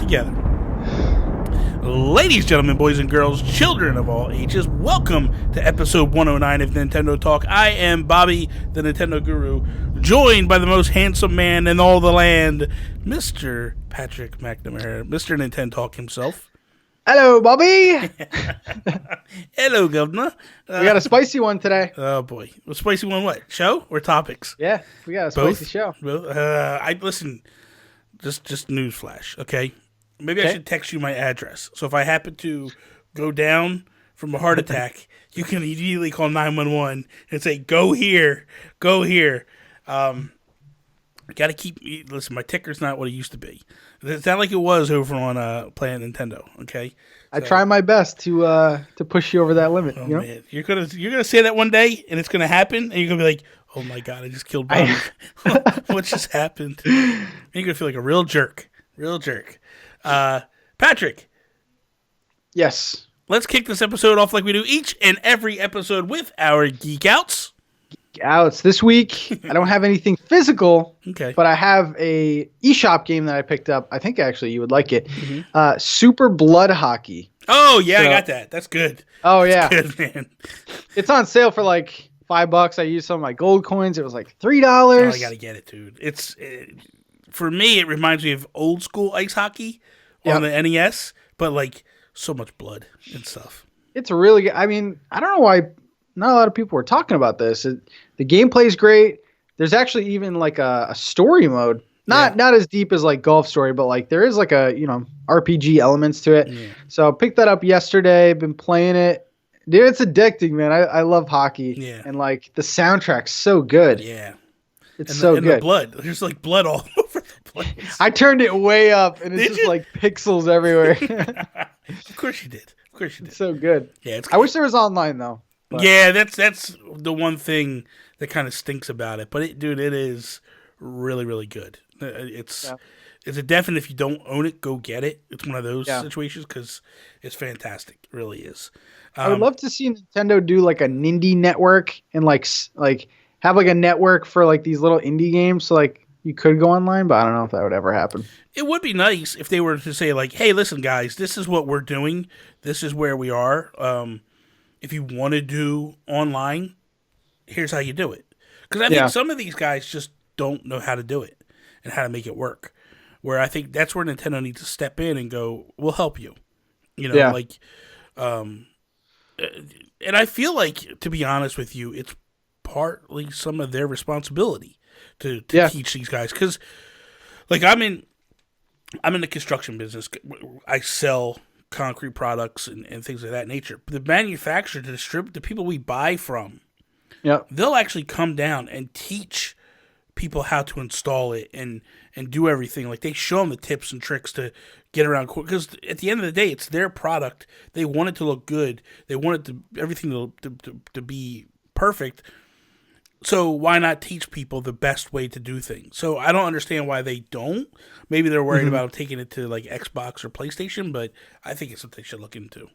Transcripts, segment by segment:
together. Ladies, gentlemen, boys and girls, children of all ages, welcome to episode 109 of Nintendo Talk. I am Bobby, the Nintendo Guru, joined by the most handsome man in all the land, Mr. Patrick McNamara, Mr. NintenTalk himself. Hello, Bobby. Hello, Governor. We got a spicy one today. Oh, boy. A spicy one what? Show or topics? Yeah, we got a spicy show. Both? Listen, just news flash, okay? Maybe I should text you my address. So if I happen to go down from a heart attack, you can immediately call 911 and say, go here, go here. I got to keep, listen, my ticker's not what it used to be. It's not like it was over on playing Nintendo, okay? I try my best to push you over that limit. Oh, you know? man. You're gonna say that one day, and it's gonna happen, and you're gonna be like, "Oh my god, I just killed Bobby. What just happened?" And you're gonna feel like a real jerk, Patrick. Yes. Let's kick this episode off like we do each and every episode with our Geek Outs. Geek Outs. This week, I don't have anything physical, okay, but I have a eShop game that I picked up. I think actually you would like it. Mm-hmm. Super Blood Hockey. Oh yeah, I got that. That's good. Oh That's yeah, good, man. It's on sale for like $5. I used some of my gold coins. It was like $3. Oh, I gotta get it, dude. For me, it reminds me of old school ice hockey on the NES, but like so much blood and stuff. It's really good. I mean, I don't know why not a lot of people were talking about this. The gameplay is great. There's actually even like a story mode. Not as deep as like Golf Story, but like there is like a, RPG elements to it. Yeah. So I picked that up yesterday. Been playing it. Dude, it's addicting, man. I love hockey. Yeah. And like the soundtrack's so good. Yeah. It's so good. The blood. There's like blood all over the place. I turned it way up and it's just like pixels everywhere. Of course you did. It's so good. Yeah. I wish there was online though. But. Yeah, that's the one thing that kind of stinks about it. But it is really, really good. It's a definite. If you don't own it, go get it. It's one of those situations because it's fantastic. It really is. I would love to see Nintendo do like a Nindy network and like have like a network for like these little indie games. So like you could go online, but I don't know if that would ever happen. It would be nice if they were to say like, "Hey, listen, guys, this is what we're doing. This is where we are. If you want to do online, here's how you do it." Because I think some of these guys just don't know how to do it and how to make it work. Where I think that's where Nintendo needs to step in and go, "We'll help you." And I feel like, to be honest with you, it's partly some of their responsibility to teach these guys. Because, like, I'm in the construction business. I sell concrete products and things of that nature. But the manufacturer, to distribute, the people we buy from, they'll actually come down and teach people how to install it and do everything. Like, they show them the tips and tricks to get around, because at the end of the day, it's their product. They want it to look good. They want it everything to be perfect. So why not teach people the best way to do things? So I don't understand why they don't. Maybe they're worried about taking it to like Xbox or PlayStation, but I think it's something they should look into.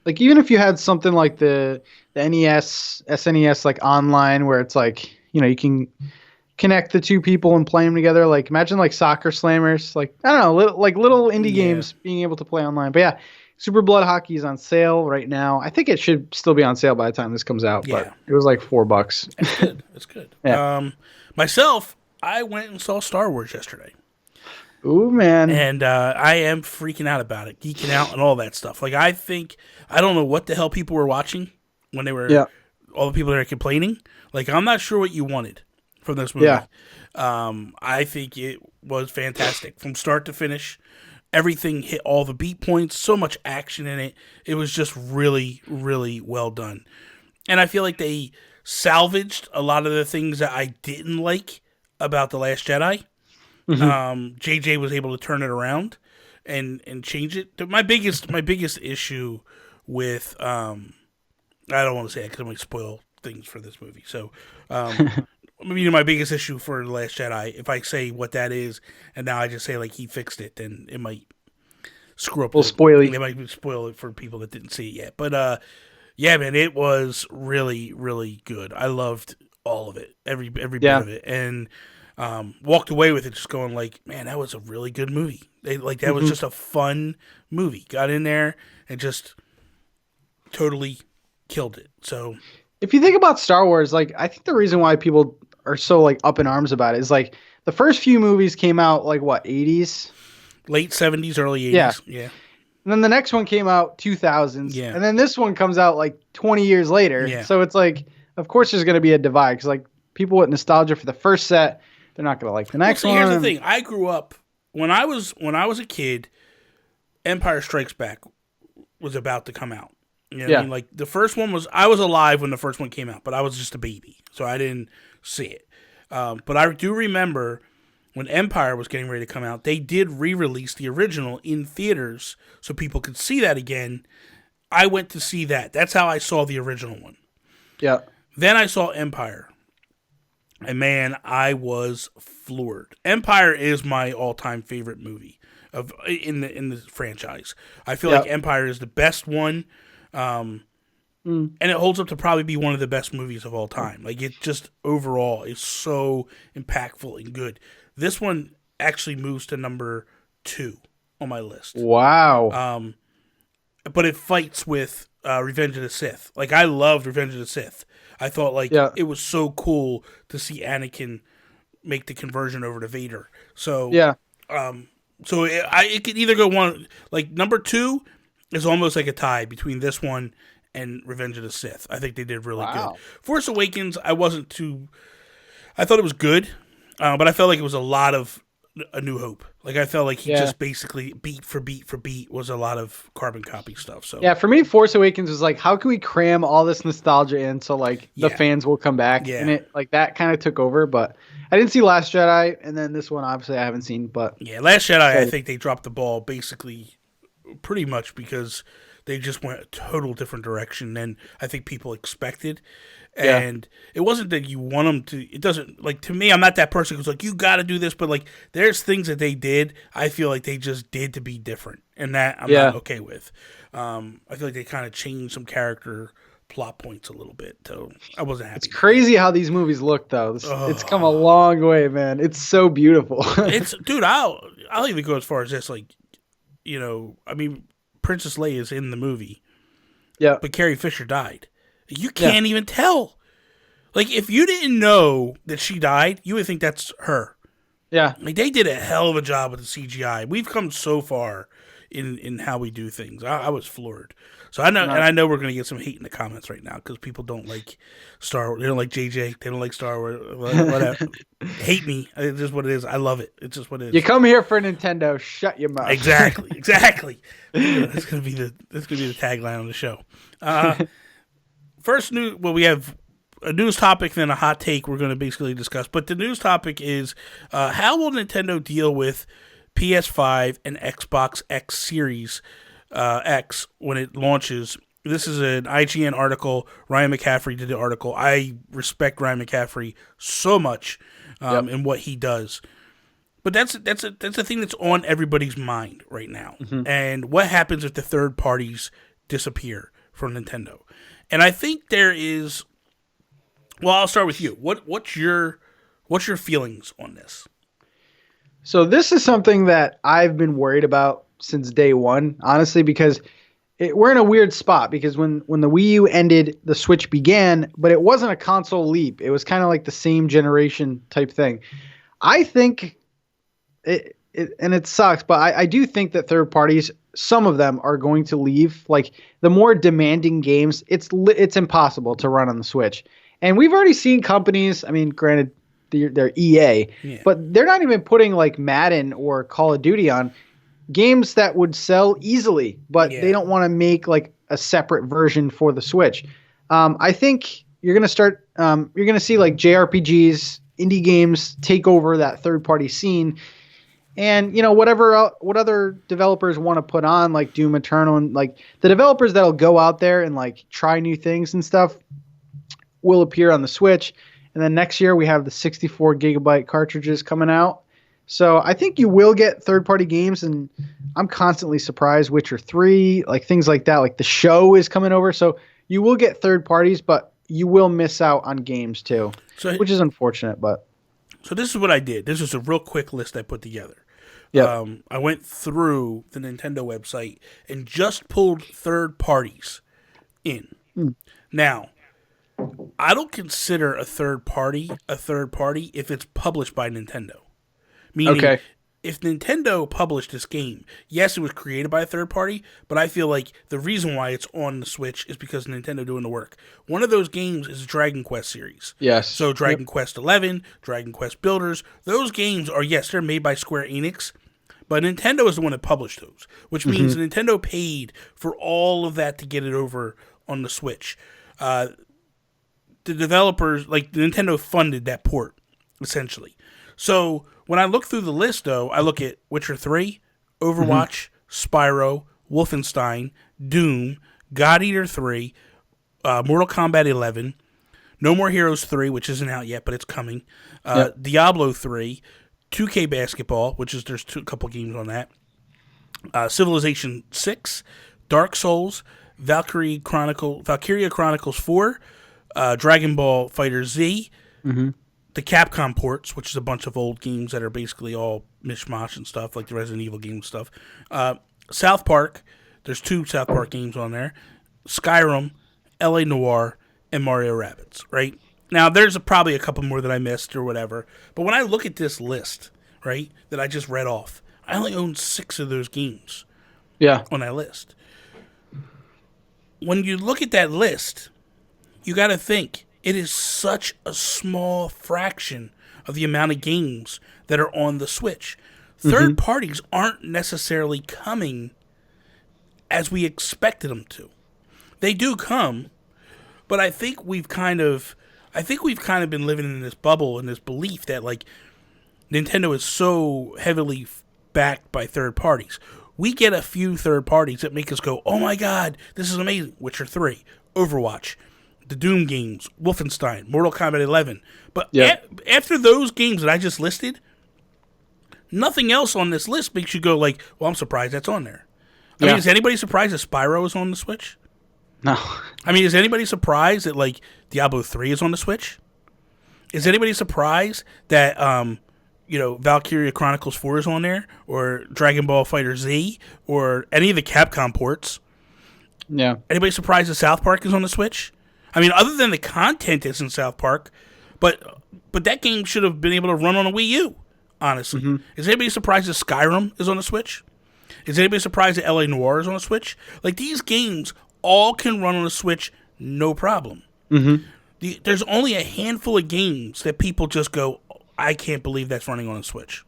Like, even if you had something like the NES, SNES, like online, where it's like, you can connect the two people and play them together. Like, imagine like Soccer Slammers, like, I don't know, little indie games being able to play online. But yeah, Super Blood Hockey is on sale right now. I think it should still be on sale by the time this comes out, but it was like $4. That's good. That's good. Yeah. Myself, I went and saw Star Wars yesterday. Ooh, man. And I am freaking out about it, geeking out and all that stuff. Like, I don't know what the hell people were watching when they were, all the people that are complaining. Like, I'm not sure what you wanted from this movie. Yeah. I think it was fantastic from start to finish. Everything hit all the beat points, so much action in it. It was just really, really well done. And I feel like they salvaged a lot of the things that I didn't like about The Last Jedi. JJ was able to turn it around and change it. My biggest issue with I don't want to say it because I might spoil things for this movie. So my biggest issue for The Last Jedi, if I say what that is, and now I just say like he fixed it, then it might screw up. They might spoil it for people that didn't see it yet. But yeah, man, it was really, really good. I loved all of it, every bit of it, and walked away with it just going like, man, that was a really good movie. That was just a fun movie. Got in there and just totally killed it. So if you think about Star Wars, like I think the reason why people are so like up in arms about it is like the first few movies came out like what, 80s? Late 70s, early 80s. Yeah. And then the next one came out 2000s. Yeah. And then this one comes out like 20 years later. Yeah. So it's like, of course there's going to be a divide because like people with nostalgia for the first set, they're not going to like the next one. Here's the thing. I grew up when I was a kid, Empire Strikes Back was about to come out. You know what I mean? Like the first one I was alive when the first one came out, but I was just a baby, so I didn't see it. But I do remember when Empire was getting ready to come out, they did re-release the original in theaters so people could see that again. I went to see that. That's how I saw the original one. Yeah. Then I saw Empire. And man, I was floored. Empire is my all-time favorite movie in the franchise. I feel like Empire is the best one. And it holds up to probably be one of the best movies of all time. Like, it just overall is so impactful and good. This one actually moves to number 2 on my list. Wow. But it fights with Revenge of the Sith. Like, I loved Revenge of the Sith. I thought, like, it was so cool to see Anakin make the conversion over to Vader. So, it could either go one, like, number 2 is almost like a tie between this one and Revenge of the Sith. I think they did really good. Force Awakens, I thought it was good, but I felt like it was a lot of A New Hope. Like, I felt like he just basically beat for beat was a lot of carbon copy stuff. So yeah, for me, Force Awakens was like, how can we cram all this nostalgia in so like the fans will come back? Yeah. And it like that kind of took over. But I didn't see Last Jedi, and then this one obviously I haven't seen. But yeah, Last Jedi, I think they dropped the ball basically pretty much because they just went a total different direction than I think people expected. And it wasn't that you want them to, it doesn't, like, to me, I'm not that person who's like, you got to do this, but, like, there's things that they did, I feel like they just did to be different, and that I'm not okay with. I feel like they kind of changed some character plot points a little bit, so I wasn't happy. It's crazy how these movies look, though. It's come a long way, man. It's so beautiful. Dude, I'll even go as far as this, like, you know, I mean, Princess Leia is in the movie, but Carrie Fisher died. You can't even tell. Like, if you didn't know that she died, you would think that's her. Yeah. Like, they did a hell of a job with the CGI. We've come so far in how we do things. I was floored. So I know, and I know we're going to get some hate in the comments right now because people don't like Star Wars. They don't like JJ. They don't like Star Wars. Whatever. Hate me. It's just what it is. I love it. It's just what it is. You come here for Nintendo. Shut your mouth. Exactly. That's going to be the tagline on the show. First news. Well, we have a news topic, then a hot take we're going to basically discuss. But the news topic is how will Nintendo deal with PS5 and Xbox X Series X when it launches? This is an IGN article. Ryan McCaffrey did the article. I respect Ryan McCaffrey so much in what he does. But that's a thing that's on everybody's mind right now. Mm-hmm. And what happens if the third parties disappear from Nintendo? And I think there is. Well, I'll start with you. What's your feelings on this? So this is something that I've been worried about since day one, honestly, because we're in a weird spot. Because when the Wii U ended, the Switch began, but it wasn't a console leap. It was kind of like the same generation type thing. I think and it sucks, but I do think that third parties, some of them are going to leave. Like the more demanding games, it's impossible to run on the Switch. And we've already seen companies, I mean, granted, they're EA, but they're not even putting like Madden or Call of Duty on games that would sell easily, but they don't want to make like a separate version for the Switch. I think you're going to see like JRPGs, indie games take over that third party scene. And, you know, what other developers want to put on, like Doom Eternal, and like the developers that'll go out there and like try new things and stuff will appear on the Switch. And then next year we have the 64 gigabyte cartridges coming out. So I think you will get third party games, and I'm constantly surprised. Witcher 3, like things like that, like The Show is coming over. So you will get third parties, but you will miss out on games too, which is unfortunate. But So this is what I did. This is a real quick list I put together. Yeah. I went through the Nintendo website and just pulled third parties in. Now, I don't consider a third party if it's published by Nintendo. Meaning, if Nintendo published this game, yes, it was created by a third party, but I feel like the reason why it's on the Switch is because Nintendo doing the work. One of those games is the Dragon Quest series. Yes. So Dragon Quest 11, Dragon Quest Builders, those games are, yes, they're made by Square Enix, but Nintendo is the one that published those, which means Nintendo paid for all of that to get it over on the Switch. The developers, like Nintendo funded that port, essentially. So when I look through the list, though, I look at Witcher 3, Overwatch, Spyro, Wolfenstein, Doom, God Eater 3, Mortal Kombat 11, No More Heroes 3, which isn't out yet, but it's coming, Diablo 3, 2K Basketball, which is there's a couple games on that, Civilization 6, Dark Souls, Valkyria Chronicles 4, Dragon Ball Fighter Z, the Capcom ports, which is a bunch of old games that are basically all mishmash and stuff, like the Resident Evil game stuff. South Park, there's 2 South Park games on there. Skyrim, LA Noire, and Mario Rabbids, right? Now, there's probably a couple more that I missed or whatever, but when I look at this list, right, that I just read off, I only own 6 of those games on that list. When you look at that list, you got to think, it is such a small fraction of the amount of games that are on the Switch. Third parties aren't necessarily coming as we expected them to. They do come, but I think we've kind of been living in this bubble and this belief that like Nintendo is so heavily backed by third parties. We get a few third parties that make us go, "Oh my god, this is amazing." Witcher 3, Overwatch, the Doom games, Wolfenstein, Mortal Kombat 11. But after those games that I just listed, nothing else on this list makes you go like, well, I'm surprised that's on there. I mean, is anybody surprised that Spyro is on the Switch? No. I mean, is anybody surprised that, like, Diablo 3 is on the Switch? Is anybody surprised that, Valkyria Chronicles 4 is on there? Or Dragon Ball Fighter Z? Or any of the Capcom ports? Yeah. Anybody surprised that South Park is on the Switch? I mean, other than the content is in South Park, but that game should have been able to run on a Wii U, honestly. Is anybody surprised that Skyrim is on the Switch? Is anybody surprised that LA Noire is on the Switch? Like, these games all can run on the Switch, no problem. There's only a handful of games that people just go, I can't believe that's running on a Switch.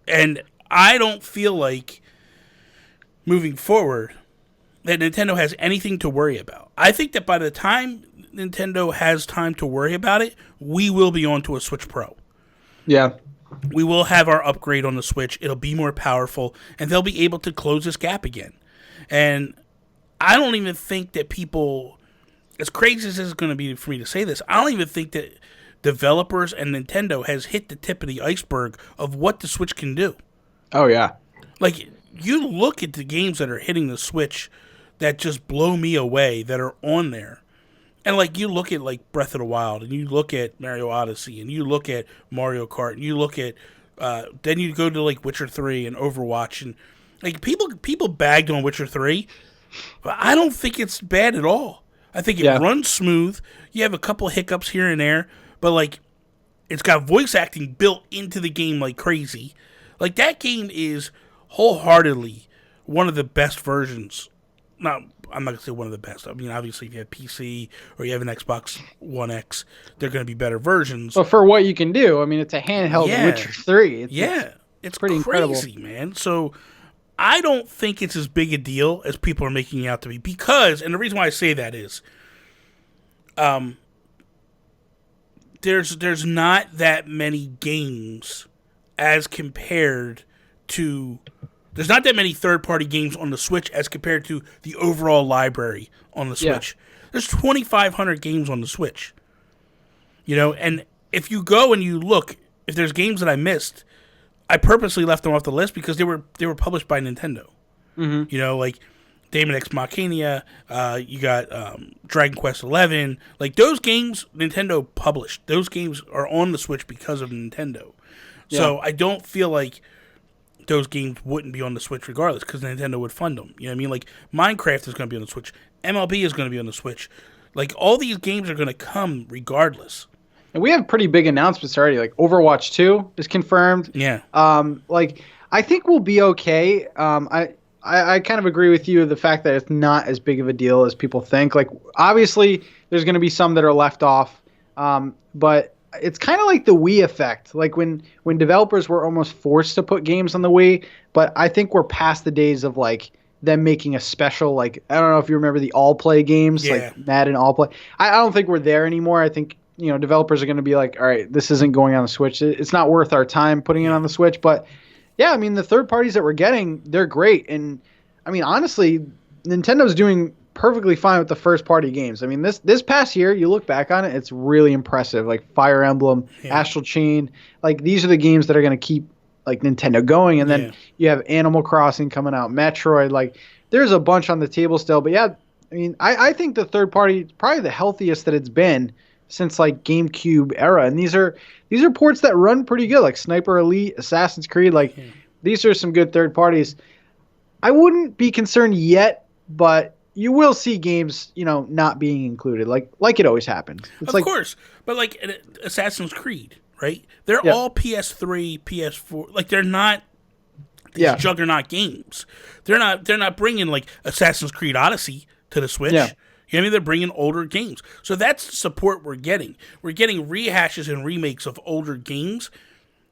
And I don't feel like, moving forward, that Nintendo has anything to worry about. I think that by the time Nintendo has time to worry about it, we will be onto a Switch Pro. Yeah. We will have our upgrade on the Switch. It'll be more powerful, and they'll be able to close this gap again. And I don't even think that people, as crazy as this is going to be for me to say this, I don't even think that developers and Nintendo has hit the tip of the iceberg of what the Switch can do. Oh, yeah. Like, you look at the games that are hitting the Switch that just blow me away that are on there. And, like, you look at, like, Breath of the Wild, and you look at Mario Odyssey, and you look at Mario Kart, and you look at, then you go to, like, Witcher 3 and Overwatch, and, like, people bagged on Witcher 3, but I don't think it's bad at all. I think it runs smooth. You have a couple hiccups here and there, but, like, it's got voice acting built into the game like crazy. Like, that game is wholeheartedly one of the best versions. Now, I'm not going to say one of the best. I mean, obviously, if you have PC or you have an Xbox One X, they're going to be better versions. But for what you can do, I mean, it's a handheld Witcher 3. It's pretty crazy, incredible, man. So I don't think it's as big a deal as people are making it out to be. Because, and the reason why I say that is, there's not that many games as compared to... There's not that many third-party games on the Switch as compared to the overall library on the Switch. There's 2,500 games on the Switch. You know, and if you go and you look, if there's games that I missed, I purposely left them off the list because they were published by Nintendo. You know, like Daemon X Machina, you got Dragon Quest 11. Like, those games, Nintendo published. Those games are on the Switch because of Nintendo. Yeah. So I don't feel like those games wouldn't be on the Switch regardless, because Nintendo would fund them. You know what I mean? Like, Minecraft is going to be on the Switch. MLB is going to be on the Switch. Like, all these games are going to come regardless. And we have pretty big announcements already. Like, Overwatch 2 is confirmed. Yeah. Like, I think we'll be okay. I kind of agree with you, the fact that it's not as big of a deal as people think. Like, obviously, there's going to be some that are left off. But it's kind of like the Wii effect. Like, when developers were almost forced to put games on the Wii. But I think we're past the days of, like, them making a special, like, I don't know if you remember the all-play games, like Madden all-play. I don't think we're there anymore. I think, developers are going to be like, all right, this isn't going on the Switch. It's not worth our time putting it on the Switch. But yeah, I mean, the third parties that we're getting, they're great. And I mean, honestly, Nintendo's doing perfectly fine with the first party games. I mean, this past year, you look back on it, it's really impressive. Like Fire Emblem, Astral Chain, like these are the games that are going to keep like Nintendo going. And then you have Animal Crossing coming out, Metroid, like there's a bunch on the table still. But yeah, I mean, I think the third party is probably the healthiest that it's been since like GameCube era. And these are ports that run pretty good, like Sniper Elite, Assassin's Creed, like these are some good third parties. I wouldn't be concerned yet, but you will see games, not being included, like it always happens. It's of course, but like Assassin's Creed, right? They're all PS3, PS4. Like they're not these juggernaut games. They're not bringing like Assassin's Creed Odyssey to the Switch. Yeah. You know what I mean? They're bringing older games. So that's the support we're getting. We're getting rehashes and remakes of older games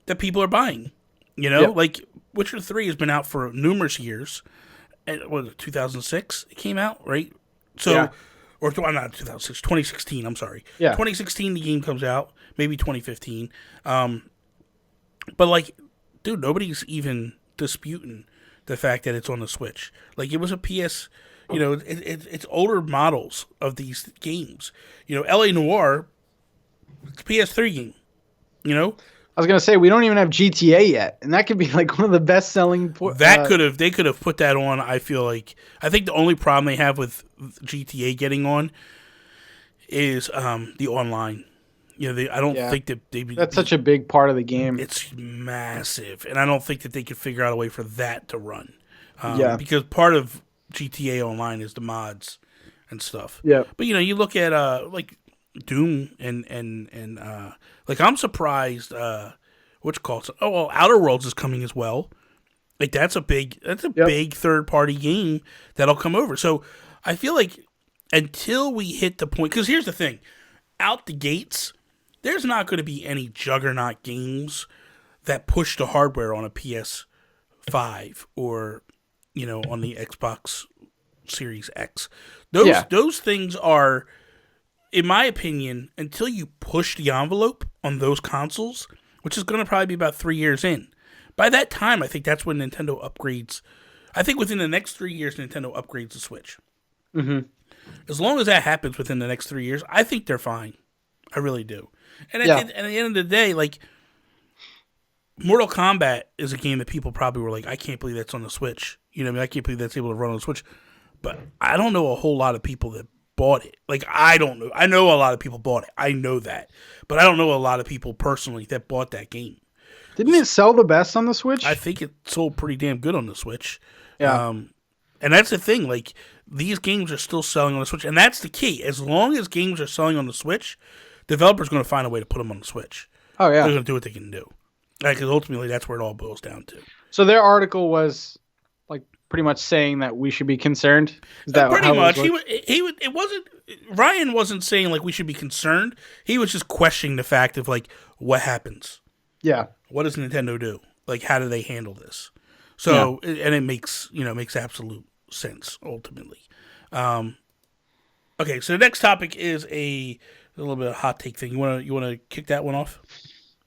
that people are buying. Like Witcher 3 has been out for numerous years. What was it, 2006 it came out, right? So, or not 2006, 2016, I'm sorry. Yeah. 2016 the game comes out, maybe 2015. But like, dude, nobody's even disputing the fact that it's on the Switch. Like, it was a PS... it's older models of these games. L.A. Noire, it's a PS3 game. I was gonna say we don't even have GTA yet, and that could be like one of the best selling. They could have put that on. I think the only problem they have with GTA getting on is the online. I don't think that that's such a big part of the game. It's massive, and I don't think that they could figure out a way for that to run. Because part of GTA Online is the mods and stuff. Yeah. But you look at like Doom and like I'm surprised Outer Worlds is coming as well. Like that's a big third party game that'll come over. So I feel like until we hit the point, because here's the thing, out the gates, there's not going to be any juggernaut games that push the hardware on a PS5 or on the Xbox Series X. Those things are, in my opinion, until you push the envelope on those consoles, which is going to probably be about 3 years in. By that time, I think that's when Nintendo upgrades. I think within the next 3 years, Nintendo upgrades the Switch. Mm-hmm. As long as that happens within the next 3 years, I think they're fine. I really do. And at the end of the day, like, Mortal Kombat is a game that people probably were like, I can't believe that's on the Switch. I can't believe that's able to run on the Switch. But I don't know a whole lot of people that bought it. Like, I don't know. I know a lot of people bought it. I know that. But I don't know a lot of people personally that bought that game. Didn't it sell the best on the Switch? I think it sold pretty damn good on the Switch. Yeah. And that's the thing. Like, these games are still selling on the Switch. And that's the key. As long as games are selling on the Switch, developers are going to find a way to put them on the Switch. Oh, yeah. They're going to do what they can do. Because ultimately, that's where it all boils down to. So their article was like pretty much saying that we should be concerned. Is that pretty much? It wasn't. Ryan wasn't saying like we should be concerned. He was just questioning the fact of like what happens. Yeah. What does Nintendo do? Like, how do they handle this? So, and it makes absolute sense ultimately. Okay, so the next topic is a little bit of a hot take thing. You want to kick that one off?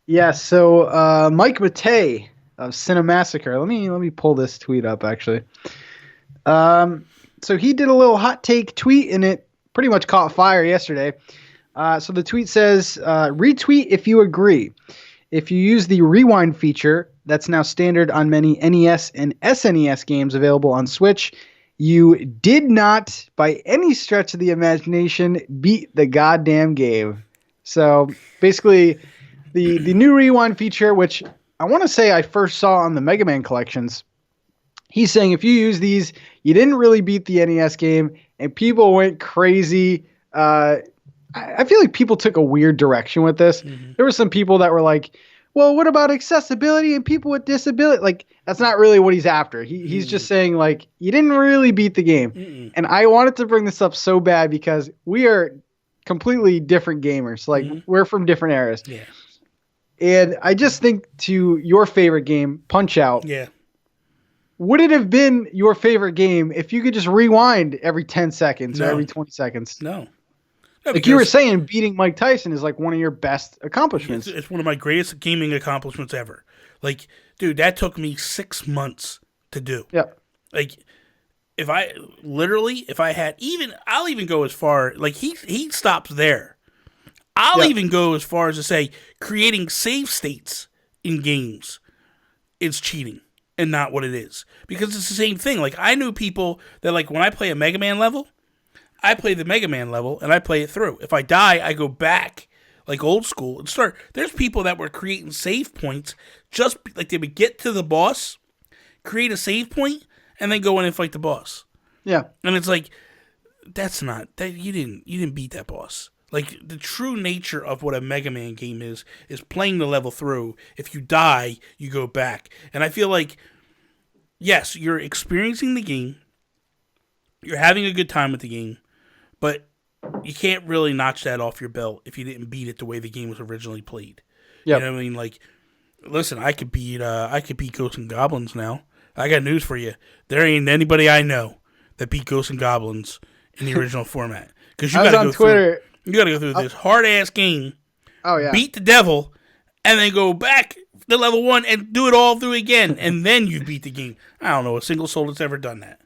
Yeah, so Mike Matei of Cinemassacre. Let me pull this tweet up, actually. So he did a little hot take tweet, and it pretty much caught fire yesterday. So the tweet says, retweet if you agree. If you use the rewind feature that's now standard on many NES and SNES games available on Switch, you did not, by any stretch of the imagination, beat the goddamn game. So basically, the new rewind feature, which I want to say I first saw on the Mega Man collections, he's saying if you use these, you didn't really beat the NES game, and people went crazy. I feel like people took a weird direction with this. Mm-hmm. There were some people that were like, well, what about accessibility and people with disability? Like, that's not really what he's after. He's just saying, like, you didn't really beat the game. Mm-mm. And I wanted to bring this up so bad because we are completely different gamers. Like, we're from different eras. Yeah. And I just think to your favorite game, Punch-Out. Yeah. Would it have been your favorite game if you could just rewind every 10 seconds or every 20 seconds? No. Like you were saying, beating Mike Tyson is like one of your best accomplishments. It's one of my greatest gaming accomplishments ever. Like, dude, that took me 6 months to do. Yeah. Like, if I had I'll even go as far, like he stops there. I'll even go as far as to say creating save states in games is cheating and not what it is. Because it's the same thing. Like, I knew people that, like, when I play a Mega Man level, I play the Mega Man level, and I play it through. If I die, I go back, like old school, and start. There's people that were creating save points, just like they would get to the boss, create a save point, and then go in and fight the boss. Yeah. And it's like, that's not, that you didn't beat that boss. Like, the true nature of what a Mega Man game is playing the level through. If you die, you go back. And I feel like, yes, you're experiencing the game, you're having a good time with the game, but you can't really notch that off your belt if you didn't beat it the way the game was originally played. Yep. You know what I mean? Like, listen, I could beat Ghosts and Goblins now. I got news for you. There ain't anybody I know that beat Ghosts and Goblins in the original format. Because you got to go Twitter. You got to go through this hard ass game. Oh yeah. Beat the devil, and then go back to level 1 and do it all through again, and then you beat the game. I don't know a single soul that's ever done that.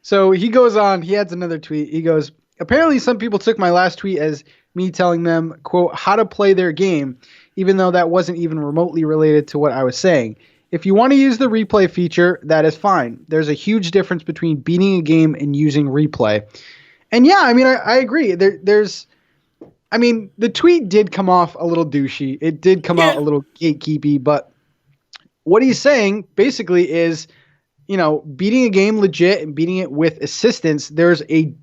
So he goes on. He adds another tweet. He goes, apparently some people took my last tweet as me telling them, quote, how to play their game, even though that wasn't even remotely related to what I was saying. If you want to use the replay feature, that is fine. There's a huge difference between beating a game and using replay. And yeah, I mean, I agree. The tweet did come off a little douchey. It did come out a little gatekeepy, but what he's saying basically is, you know, beating a game legit and beating it with assistance, there's a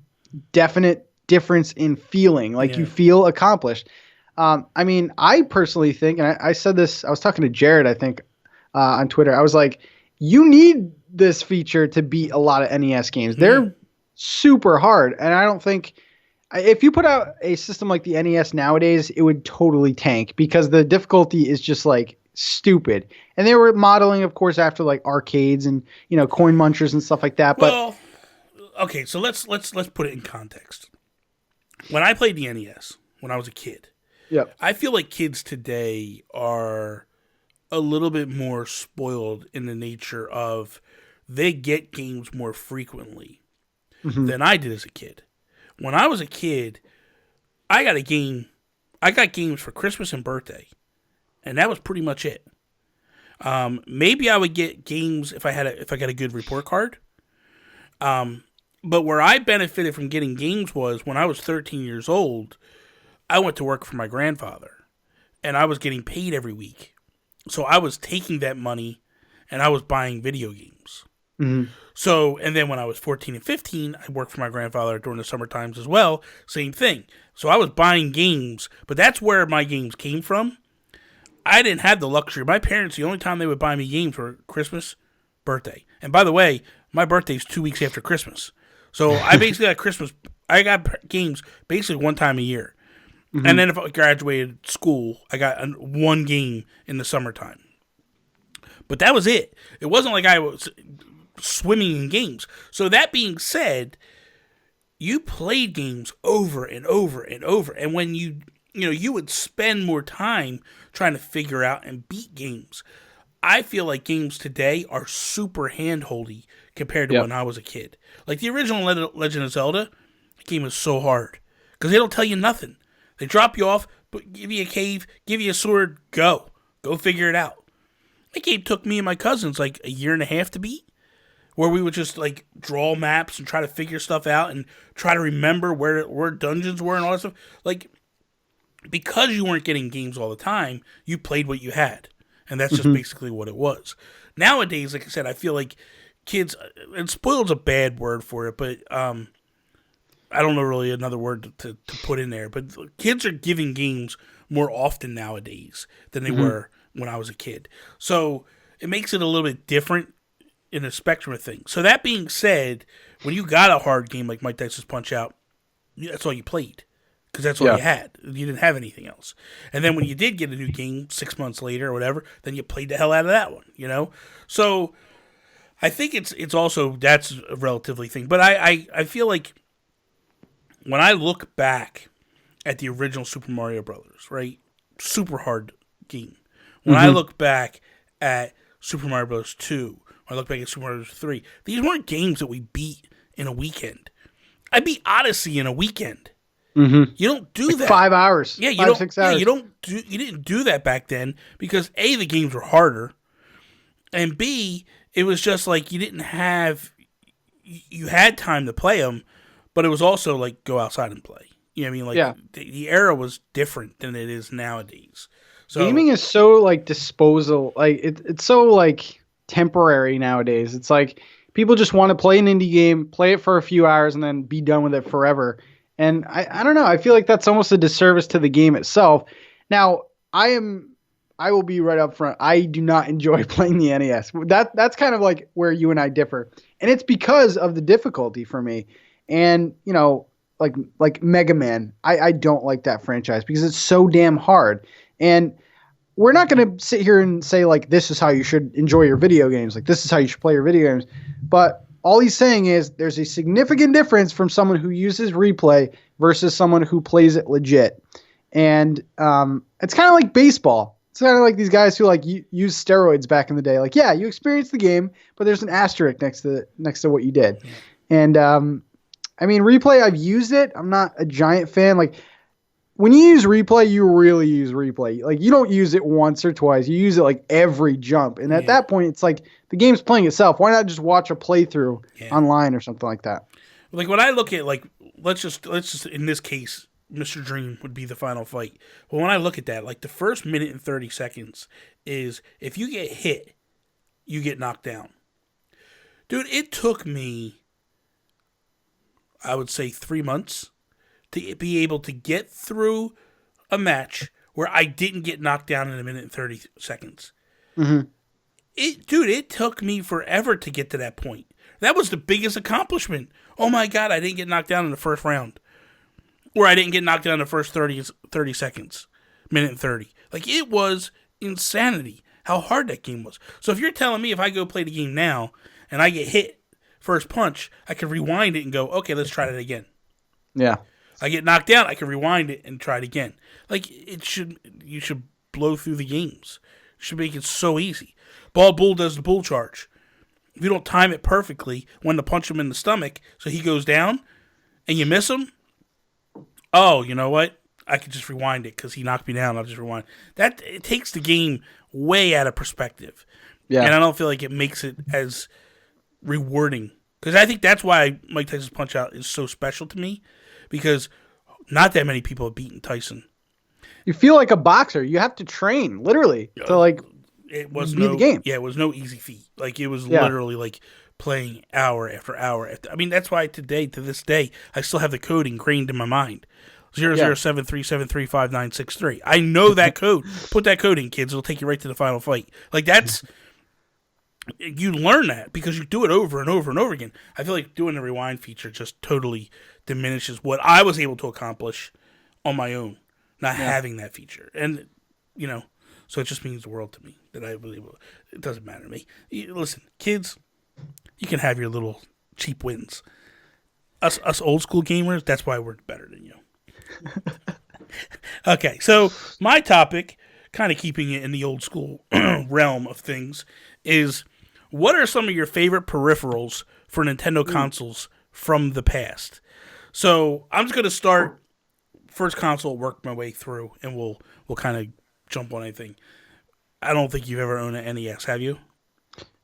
definite difference in feeling. Like, you feel accomplished. I personally think, and I said this, I was talking to Jared, I think, on Twitter. I was like, you need this feature to beat a lot of NES games. They're super hard. And I don't think, if you put out a system like the NES nowadays, it would totally tank because the difficulty is just like stupid. And they were modeling, of course, after like arcades and, you know, coin munchers and stuff like that. Well, okay, so let's put it in context. When I played the NES, when I was a kid, I feel like kids today are a little bit more spoiled in the nature of they get games more frequently than I did as a kid. When I was a kid, I got games for Christmas and birthday, and that was pretty much it. Maybe I would get games if I got a good report card. But where I benefited from getting games was when I was 13 years old, I went to work for my grandfather, and I was getting paid every week. So I was taking that money, and I was buying video games. Mm-hmm. So, and then when I was 14 and 15, I worked for my grandfather during the summer times as well. Same thing. So I was buying games, but that's where my games came from. I didn't have the luxury. My parents, the only time they would buy me games were Christmas, birthday. And by the way, my birthday's 2 weeks after Christmas. So I basically I got games basically one time a year. Mm-hmm. And then if I graduated school, I got one game in the summertime. But that was it. It wasn't like I was swimming in games. So that being said, you played games over and over and over. And when you would spend more time trying to figure out and beat games. I feel like games today are super hand-holdy compared to when I was a kid. Like the original Legend of Zelda, the game is so hard because they don't tell you nothing. They drop you off, give you a cave, give you a sword, go figure it out. That game took me and my cousins like a year and a half to beat. where we would just like draw maps and try to figure stuff out and try to remember where dungeons were and all that stuff. Like, because you weren't getting games all the time, you played what you had. And that's just basically what it was. Nowadays, like I said, I feel like kids, and spoiled's a bad word for it, but I don't know really another word to put in there. But kids are giving games more often nowadays than they were when I was a kid. So it makes it a little bit different in a spectrum of things. So that being said, when you got a hard game like Mike Tyson's Punch-Out, that's all you played. Because that's all you had. You didn't have anything else. And then when you did get a new game 6 months later or whatever, then you played the hell out of that one, you know? So I think it's also, that's a relatively thing. But I feel like when I look back at the original Super Mario Brothers, right? Super hard game. When I look back at Super Mario Bros. 2, when I look back at Super Mario Bros. 3, these weren't games that we beat in a weekend. I beat Odyssey in a weekend. You don't do that. 5 hours. Yeah, 6 hours. You didn't do that back then because A, the games were harder, and B, it was just like you had time to play them, but it was also like go outside and play. You know what I mean? Like the era was different than it is nowadays. So gaming is so like disposal, like it's so like temporary nowadays. It's like people just want to play an indie game, play it for a few hours, and then be done with it forever. And I don't know. I feel like that's almost a disservice to the game itself. Now, I will be right up front. I do not enjoy playing the NES. That's kind of like where you and I differ. And it's because of the difficulty for me. And, you know, like Mega Man, I don't like that franchise because it's so damn hard. And we're not going to sit here and say, like, this is how you should enjoy your video games. Like, this is how you should play your video games. But all he's saying is there's a significant difference from someone who uses replay versus someone who plays it legit. And it's kind of like baseball. It's kind of like these guys who like use steroids back in the day. Like, yeah, you experienced the game, but there's an asterisk next to what you did. And I mean, replay, I've used it. I'm not a giant fan. Like, when you use replay, you really use replay. Like, you don't use it once or twice. You use it like every jump. And at that point, it's like the game's playing itself. Why not just watch a playthrough online or something like that? Like, when I look at, like, let's just in this case, Mr. Dream would be the final fight. But when I look at that, like, the first minute and 30 seconds is if you get hit, you get knocked down. Dude, it took me, I would say, 3 months to be able to get through a match where I didn't get knocked down in a minute and 30 seconds. It took me forever to get to that point. That was the biggest accomplishment. Oh my God, I didn't get knocked down in the first round. Or I didn't get knocked down in the first 30 seconds. Minute and 30. Like, it was insanity how hard that game was. So if you're telling me if I go play the game now and I get hit first punch, I can rewind it and go, okay, let's try that again. Yeah. I get knocked down, I can rewind it and try it again. Like, you should blow through the games. You should make it so easy. Bald Bull does the bull charge. If you don't time it perfectly when to punch him in the stomach so he goes down and you miss him, oh, you know what? I could just rewind it because he knocked me down. I'll just rewind. It takes the game way out of perspective. Yeah. And I don't feel like it makes it as rewarding. Because I think that's why Mike Tyson's Punch-Out is so special to me. Because not that many people have beaten Tyson. You feel like a boxer. You have to train, literally, to like it was beat the game. Yeah, it was no easy feat. Like, it was literally like playing hour after hour. I mean, that's why to this day, I still have the code ingrained in my mind. 0073735963. I know that code. Put that code in, kids. It'll take you right to the final fight. Like, that's... You learn that because you do it over and over and over again. I feel like doing the rewind feature just totally diminishes what I was able to accomplish on my own, not having that feature. And, you know, so it just means the world to me that I really will. It doesn't matter to me. Listen, kids, you can have your little cheap wins. Us old school gamers, that's why we're better than you. Okay, so my topic, kind of keeping it in the old school realm of things, is what are some of your favorite peripherals for Nintendo consoles from the past? So I'm just going to start first console, work my way through, and we'll kind of jump on anything. I don't think you've ever owned an NES, have you?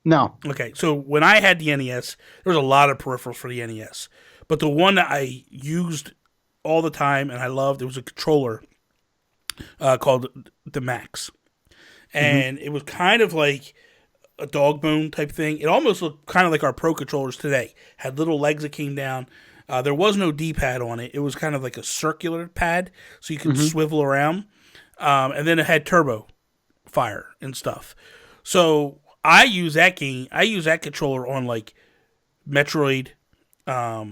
No. Okay, so when I had the NES, there was a lot of peripherals for the NES, but the one that I used all the time and I loved, it was a controller called the Max, and it was kind of like a dog bone type thing. It almost looked kind of like our Pro controllers today. Had little legs that came down. There was no D-pad on it. It was kind of like a circular pad, so you could swivel around. And then it had turbo fire and stuff. So I use that controller on like Metroid. I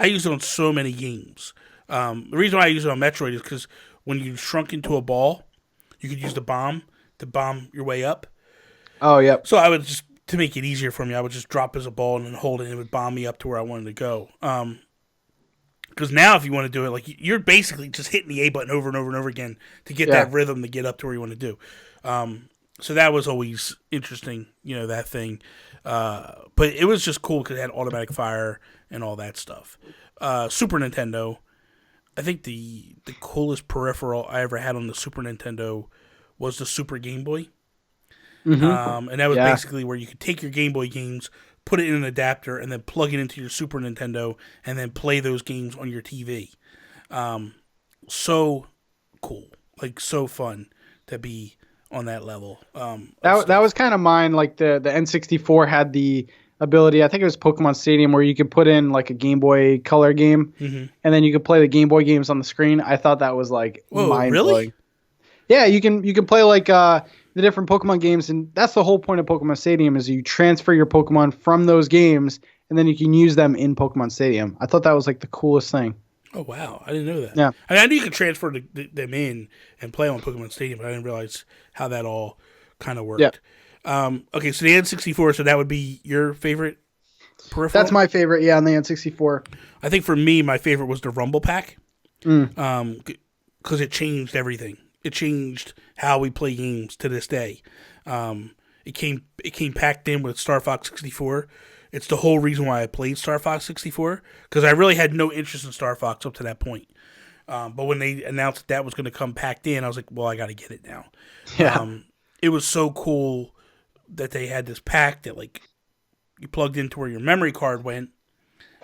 use it on so many games. The reason why I use it on Metroid is because when you shrunk into a ball, you could use the bomb to bomb your way up. Oh, yep. So I would just, to make it easier for me, I would just drop as a ball and then hold it and it would bomb me up to where I wanted to go. Because now if you want to do it, like you're basically just hitting the A button over and over and over again to get that rhythm to get up to where you want to do. So that was always interesting, that thing. But it was just cool because it had automatic fire and all that stuff. Super Nintendo, I think the coolest peripheral I ever had on the Super Nintendo was the Super Game Boy. And that was basically where you could take your Game Boy games, put it in an adapter, and then plug it into your Super Nintendo, and then play those games on your TV. So cool. Like, so fun to be on that level. That was kind of mine. Like, the N64 had the ability, I think it was Pokemon Stadium, where you could put in, like, a Game Boy Color game, and then you could play the Game Boy games on the screen. I thought that was, like, mind-blowing. Really? Yeah, you can play, like, the different Pokemon games, and that's the whole point of Pokemon Stadium is you transfer your Pokemon from those games, and then you can use them in Pokemon Stadium. I thought that was like the coolest thing. Oh, wow. I didn't know that. Yeah. I knew you could transfer them in and play on Pokemon Stadium, but I didn't realize how that all kind of worked. Yeah. Okay, so the N64, so that would be your favorite peripheral? That's my favorite, yeah, on the N64. I think for me, my favorite was the Rumble Pack, because it changed everything. It changed how we play games to this day. It came packed in with Star Fox 64. It's the whole reason why I played Star Fox 64, because I really had no interest in Star Fox up to that point. But when they announced that was going to come packed in, I was like, well, I got to get it now. Yeah. It was so cool that they had this pack that like you plugged into where your memory card went,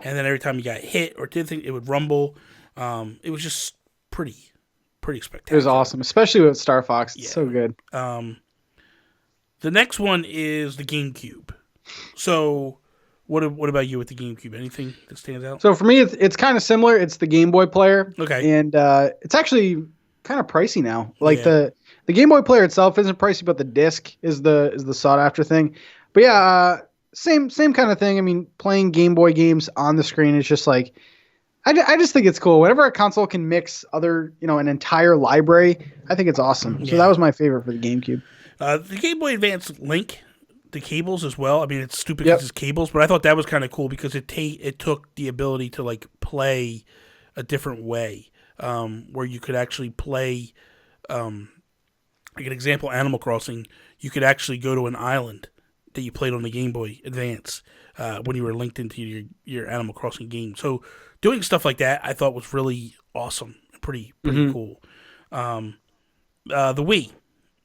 and then every time you got hit or did things, it would rumble. It was just pretty spectacular. It was awesome, especially with Star Fox. It's so good. The next one is the GameCube. So, what about you with the GameCube? Anything that stands out? So for me, it's kind of similar. It's the Game Boy player. Okay. And it's actually kind of pricey now. Like the Game Boy player itself isn't pricey, but the disc is the sought after thing. But yeah, same kind of thing. I mean, playing Game Boy games on the screen is just like, I just think it's cool. Whenever a console can mix other, an entire library, I think it's awesome. So that was my favorite for the GameCube. The Game Boy Advance Link, the cables as well. I mean, it's stupid because it's cables, but I thought that was kind of cool because it took the ability to like play a different way, where you could actually play, like an example, Animal Crossing. You could actually go to an island that you played on the Game Boy Advance when you were linked into your Animal Crossing game. So doing stuff like that, I thought was really awesome, pretty cool. The Wii.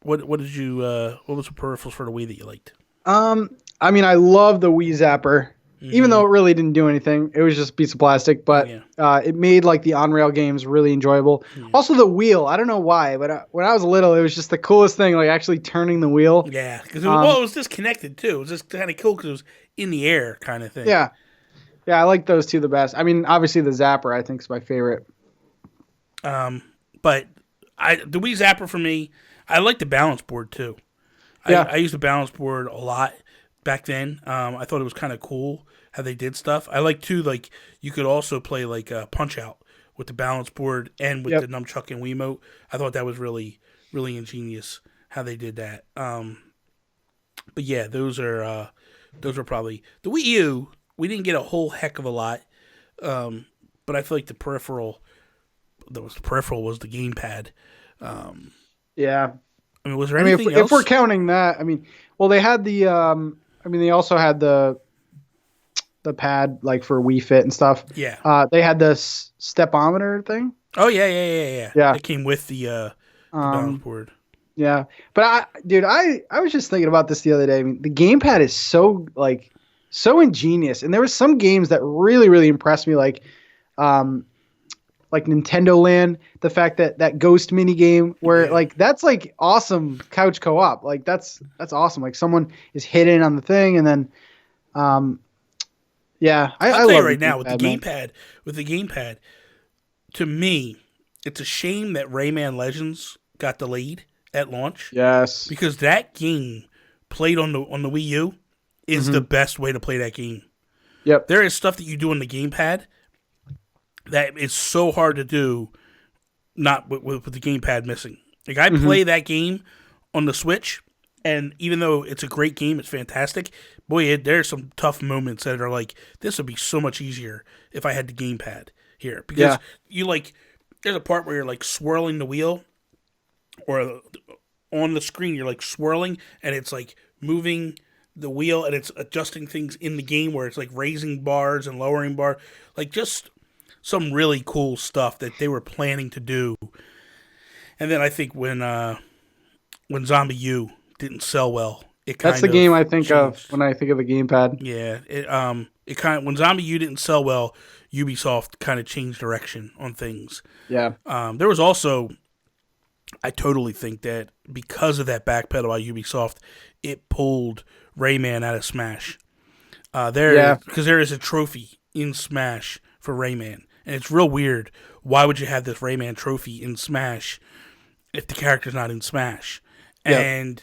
What was the peripherals for the Wii that you liked? I mean, I love the Wii Zapper, even though it really didn't do anything. It was just a piece of plastic, but it made like the on-rail games really enjoyable. Yeah. Also, the wheel. I don't know why, but when I was little, it was just the coolest thing, like actually turning the wheel. Yeah, because it was disconnected too. It was just kind of cool because it was in the air kind of thing. Yeah. Yeah, I like those two the best. I mean, obviously the Zapper I think is my favorite. But the Wii Zapper for me, I like the balance board too. Yeah. I used the balance board a lot back then. I thought it was kind of cool how they did stuff. I like too, like you could also play like Punch Out with the balance board and with the nunchuck and Wiimote. I thought that was really, really ingenious how they did that. But yeah, those are probably the Wii U. We didn't get a whole heck of a lot, but I feel like the peripheral was the gamepad. Yeah. I mean, was there anything else? If we're counting that, I mean, well, they had the, they also had the pad like for Wii Fit and stuff. Yeah. They had the stepometer thing. Oh yeah. It came with the balance board. Yeah, but I was just thinking about this the other day. I mean, the gamepad is so ingenious, and there were some games that really really impressed me, um, like Nintendo Land. The fact that that Ghost mini game, where Yeah. that's like awesome couch co-op. Like that's awesome. Like someone is hidden on the thing, and then um, yeah, I'll I tell you love the right now, with the gamepad, man. gamepad, to me, it's a shame that Rayman Legends got delayed at launch, Yes. because that game played on the Wii U is the Hmm. best way to play that game. Yep. There is stuff that you do on the gamepad that is so hard to do, not with the gamepad missing. Like, I Hmm. play that game on the Switch, and even though it's a great game, it's fantastic. Boy, there's some tough moments that are like, this would be so much easier if I had the gamepad here, because Yeah. you like, there's a part where you're like swirling the wheel, or on the screen you're like swirling, and it's like moving the wheel, and it's adjusting things in the game where it's like raising bars and lowering bar, like just some really cool stuff that they were planning to do. And then I think when Zombie U didn't sell well, it That's kind the game of I think of changed. when I think of the gamepad. Yeah, it kind of, when Zombie U didn't sell well, Ubisoft kind of changed direction on things. Yeah. There was also, I totally think that because of that backpedal by Ubisoft, it pulled Rayman out of Smash. Yeah. Because there is a trophy in Smash for Rayman, and it's real weird. Why would you have this Rayman trophy in Smash if the character's not in Smash? Yep. And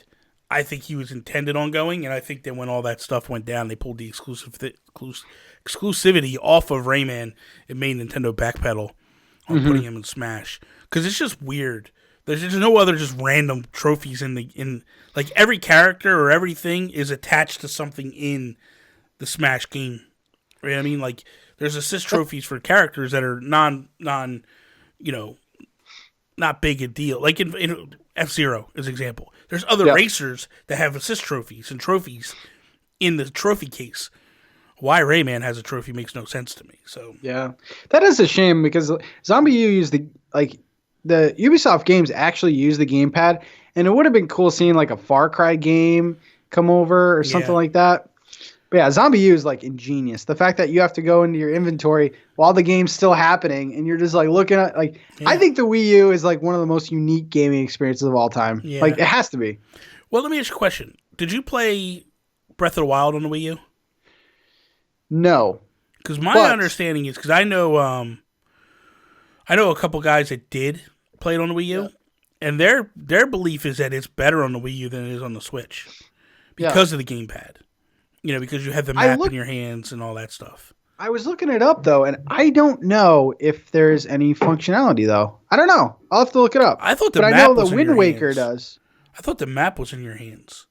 I think he was intended on going, and I think that when all that stuff went down, they pulled the exclusivity off of Rayman. It made Nintendo backpedal on putting Hmm. him in Smash, because it's just weird. There's just no other just random trophies in like, every character or everything is attached to something in the Smash game. Right? I mean, like, there's assist trophies for characters that are you know, not big a deal. Like in F-Zero, as an example. There's other Yep. racers that have assist trophies and trophies in the trophy case. Why Rayman has a trophy makes no sense to me. So Yeah, that is a shame because Zombie U used the Ubisoft games actually use the gamepad, and it would have been cool seeing like a Far Cry game come over or something yeah, like that. But yeah, Zombie U is like ingenious. The fact that you have to go into your inventory while the game's still happening, and you're just like looking at like I yeah, think the Wii U is like one of the most unique gaming experiences of all time. Like yeah. it has to be. Well, let me ask you a question. Did you play Breath of the Wild on the Wii U? No, Because my but understanding is, because I know a couple guys that did play it on the Wii yeah, U, and their belief is that it's better on the Wii U than it is on the Switch yeah. because of the gamepad. Because you have the I map in look your hands and all that stuff. I was looking it up though, and I don't know if there's any functionality though. I don't know. I'll have to look it up. I thought the But I know map the was in your Wind Waker hands. does. I thought the map was in your hands.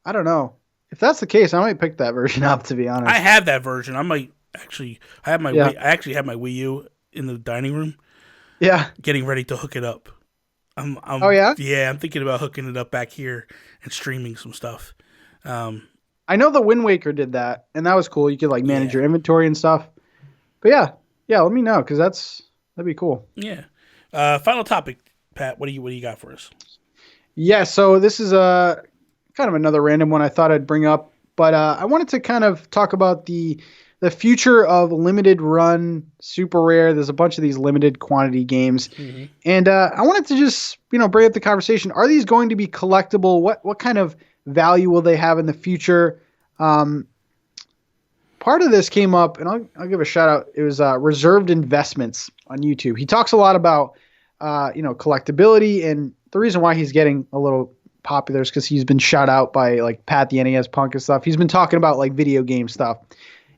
I don't know. If that's the case, I might pick that version up to be I honest. have that version. I might actually. I have my. Yeah. I actually have my Wii U in the dining room, Yeah. getting ready to hook it up. Oh yeah? Yeah, I'm thinking about hooking it up back here and streaming some stuff. Um, I know the Wind Waker did that, and that was cool. You could like manage yeah, your inventory and stuff. But yeah. Yeah, let me know because that'd be cool. yeah. Final topic, Pat. What do you got for us? Yeah, so this is a kind of another random one I thought I'd bring up, but I wanted to kind of talk about the future of limited run super rare. There's a bunch of these limited quantity games, Mm-hmm. and I wanted to just bring up the conversation. Are these going to be collectible? What kind of value will they have in the future? Part of this came up, and I'll give a shout out. It was Reserved Investments on YouTube. He talks a lot about collectability, and the reason why he's getting a little popular is because he's been shout out by like Pat the NES Punk and stuff. He's been talking about like video game stuff,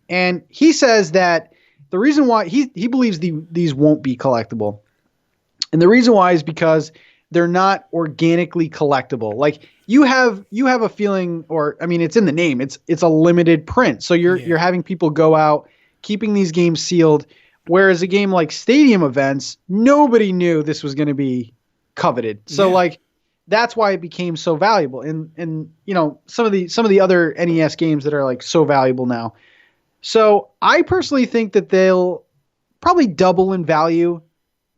and he says that the reason why he believes these won't be collectible, and the reason why is because they're not organically collectible. Like you have a feeling, or I mean, it's in the name. It's a limited print, so you're having people go out keeping these games sealed. Whereas a game like Stadium Events, nobody knew this was going to be coveted. So Yeah. like that's why it became so valuable. And some of the other NES games that are like so valuable now. So I personally think that they'll probably double in value,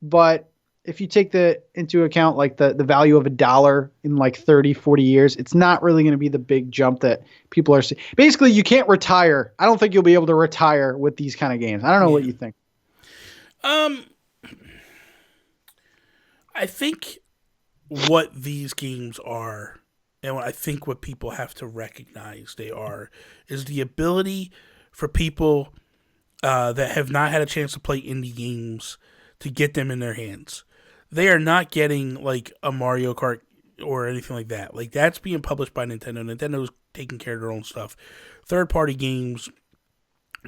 but if you take into account like the value of $1 in like 30, 40 years, it's not really going to be the big jump that people are seeing. Basically, you can't retire. I don't think you'll be able to retire with these kind of games. I don't know what you think. I think what these games are, and I think what people have to recognize they are, is the ability for people that have not had a chance to play indie games to get them in their hands. They are not getting like a Mario Kart or anything like that. Like that's being published by Nintendo. Nintendo's taking care of their own stuff. Third-party games,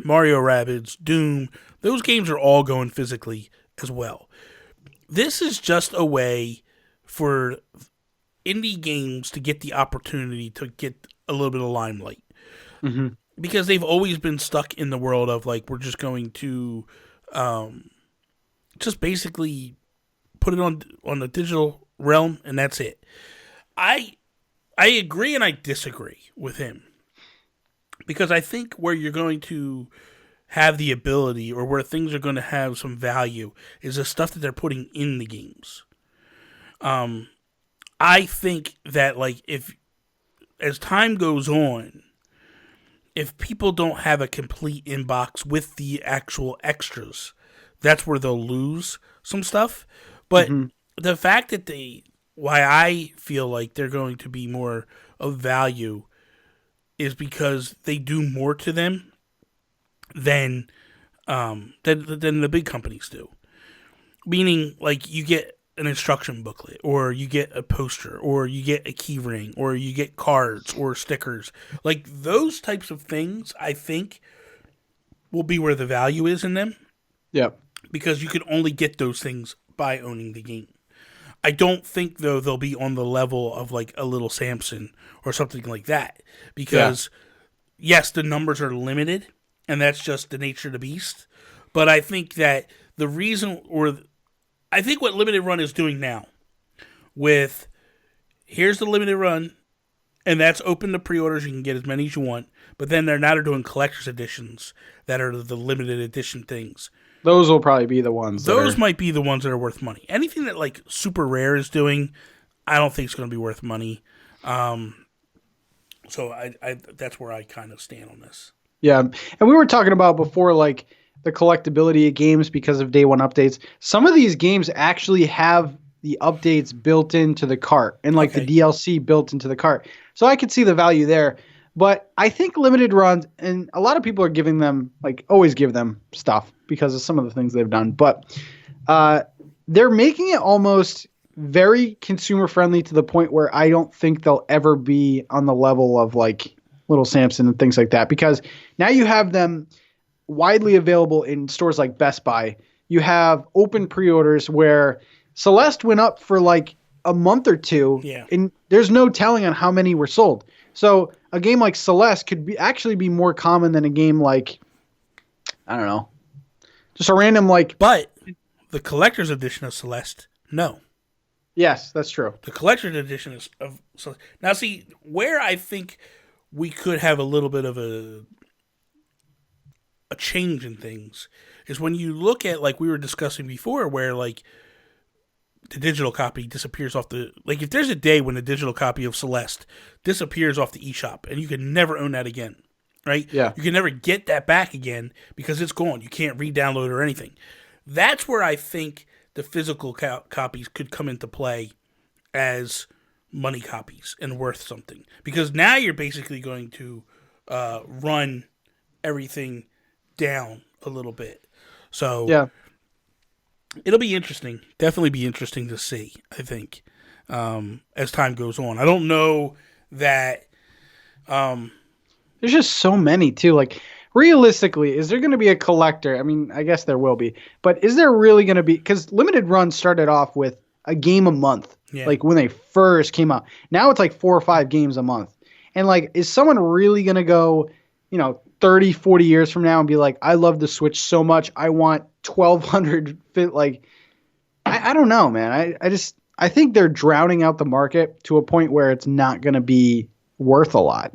Mario Rabbids, Doom, those games are all going physically as well. This is just a way for indie games to get the opportunity to get a little bit of limelight. Mm-hmm. Because they've always been stuck in the world of like, we're just going to just basically put it on the digital realm and that's it. I agree and I disagree with him. Because I think where you're going to have the ability or where things are going to have some value is the stuff that they're putting in the games. I think that like if as time goes on, if people don't have a complete inbox with the actual extras, that's where they'll lose some stuff. But the fact that why I feel like they're going to be more of value is because they do more to them than the big companies do. Meaning, like, you get an instruction booklet, or you get a poster, or you get a key ring, or you get cards or stickers. Like, those types of things, I think, will be where the value is in them. Yep. Because you can only get those things by owning the game. I don't think, though, they'll be on the level of, like, a Little Samson or something like that. Because, yes, the numbers are limited, and that's just the nature of the beast. But I think that the reason, or I think what Limited Run is doing now, with here's the Limited Run, and that's open to pre-orders, you can get as many as you want, but then they're now doing collector's editions that are the limited edition things. Those will probably be the ones. Those might be the ones that are worth money. Anything that like Super Rare is doing, I don't think it's going to be worth money. So I that's where I kind of stand on this. Yeah, and we were talking about before, like the collectability of games because of day one updates. Some of these games actually have the updates built into the cart and like the DLC built into the cart. So I could see the value there. But I think limited runs, and a lot of people are giving them, like always give them stuff because of some of the things they've done. But they're making it almost very consumer friendly to the point where I don't think they'll ever be on the level of like Little Samson and things like that. Because now you have them widely available in stores like Best Buy. You have open pre-orders where Celeste went up for like a month or two, and there's no telling on how many were sold. So a game like Celeste could actually be more common than a game like, I don't know, just a random like. But the collector's edition of Celeste, no. Yes, that's true. The collector's edition of Celeste. Now, see, where I think we could have a little bit of a change in things is when you look at, like we were discussing before, where like the digital copy disappears off the, like if there's a day when the digital copy of Celeste disappears off the eShop and you can never own that again, right? Yeah. You can never get that back again because it's gone. You can't re-download or anything. That's where I think the physical copies could come into play as money copies and worth something. Because now you're basically going to run everything down a little bit. So yeah. It'll be interesting. Definitely be interesting to see, I think, as time goes on. I don't know that. There's just so many, too. Like, realistically, is there going to be a collector? I mean, I guess there will be. But is there really going to be? Because Limited Run started off with a game a month, like when they first came out. Now it's like 4 or 5 games a month. And, like, is someone really going to go, 30, 40 years from now and be like, I love the Switch so much, I want 1,200 fit? Like, I don't know, man. I think they're drowning out the market to a point where it's not going to be worth a lot.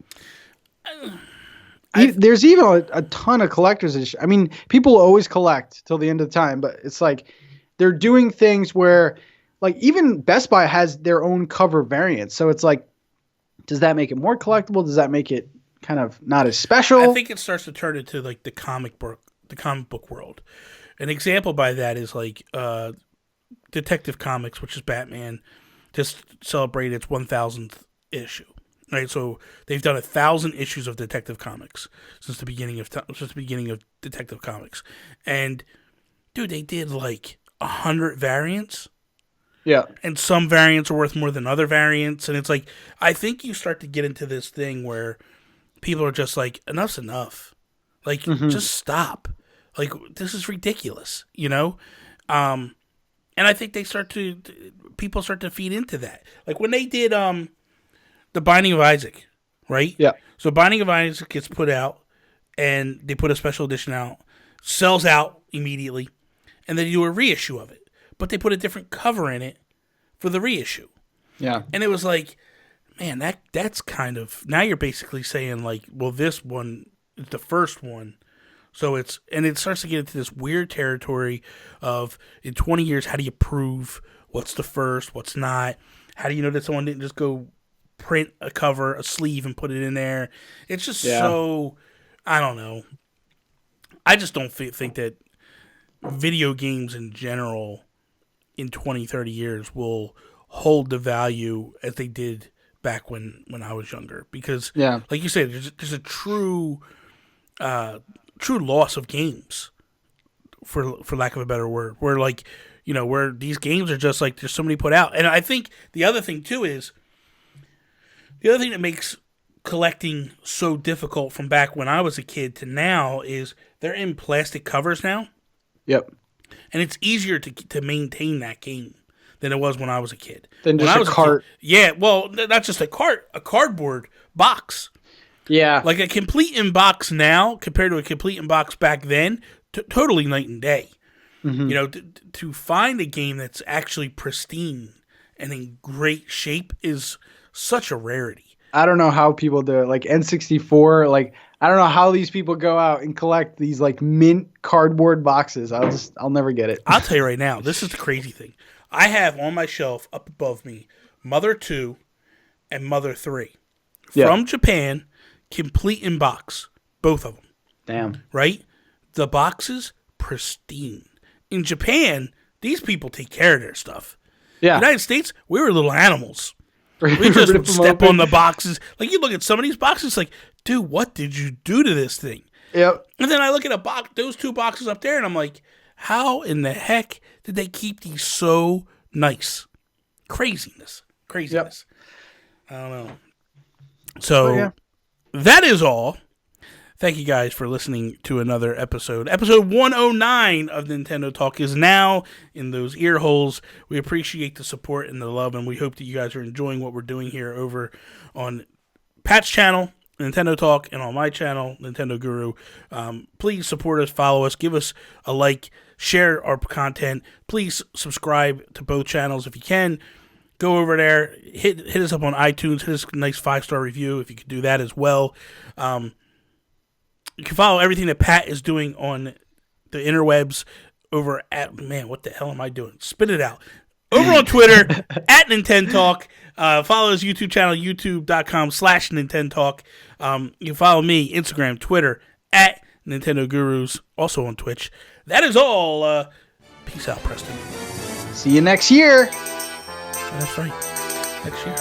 There's even a ton of collector's edition. I mean, people always collect till the end of the time, but it's like, they're doing things where, like, even Best Buy has their own cover variants. So it's like, does that make it more collectible? Does that make it kind of not as special? I think it starts to turn into like the comic book world. An example by that is like Detective Comics, which is Batman, just celebrated its 1000th issue. Right, so they've done 1,000 issues of Detective Comics since the beginning of Detective Comics, and dude, they did like 100 variants. Yeah, and some variants are worth more than other variants, and it's like I think you start to get into this thing where people are just like, enough's enough, like just stop, like this is ridiculous, you know. And I think people start to feed into that, like when they did The Binding of Isaac, right? Yeah. So Binding of Isaac gets put out, and they put a special edition out, sells out immediately, and then you do a reissue of it. But they put a different cover in it for the reissue. Yeah. And it was like, man, that's kind of, now you're basically saying like, well, this one is the first one. So it starts to get into this weird territory of, in 20 years, how do you prove what's the first, what's not? How do you know that someone didn't just go print a cover, a sleeve, and put it in there? It's just so, I don't know. I just don't think that video games in general in 20, 30 years will hold the value as they did back when I was younger. Because, like you said, there's a true loss of games, for lack of a better word, where like, you know, where these games are just like, there's so many put out. And I think the other thing too is, the other thing that makes collecting so difficult from back when I was a kid to now is they're in plastic covers now. Yep. And it's easier to maintain that game than it was when I was a kid. Than just a cart. Yeah, well, not just a cart, a cardboard box. Yeah. Like a complete in-box now compared to a complete in-box back then, totally night and day. Mm-hmm. You know, to find a game that's actually pristine and in great shape is such a rarity. I don't know how people do it. Like N64, like I don't know how these people go out and collect these like mint cardboard boxes. I'll never get it. I'll tell you right now, this is the crazy thing. I have on my shelf up above me Mother 2 and Mother 3 from Japan, complete in box, both of them. Damn. Right? The boxes pristine. In Japan, these people take care of their stuff. Yeah. United States, we were little animals. We just would step on the boxes. Like, you look at some of these boxes, like, dude, what did you do to this thing? Yep. And then I look at those two boxes up there, and I'm like, how in the heck did they keep these so nice? Craziness. Yep. I don't know. So, that is all. Thank you guys for listening to another episode. Episode 109 of Nintendo Talk is now in those ear holes. We appreciate the support and the love, and we hope that you guys are enjoying what we're doing here over on Pat's channel, Nintendo Talk, and on my channel, Nintendo Guru. Please support us, follow us, give us a like, share our content. Please subscribe to both channels if you can. Go over there, hit us up on iTunes, hit us a nice 5-star review if you could do that as well. You can follow everything that Pat is doing on the interwebs over at, man, what the hell am I doing? Spit it out. Over on Twitter, at NintenTalk. Follow his YouTube channel, youtube.com/NintenTalk. You can follow me, Instagram, Twitter, at Nintendo Gurus, also on Twitch. That is all. Peace out, Preston. See you next year. That's right. Next year.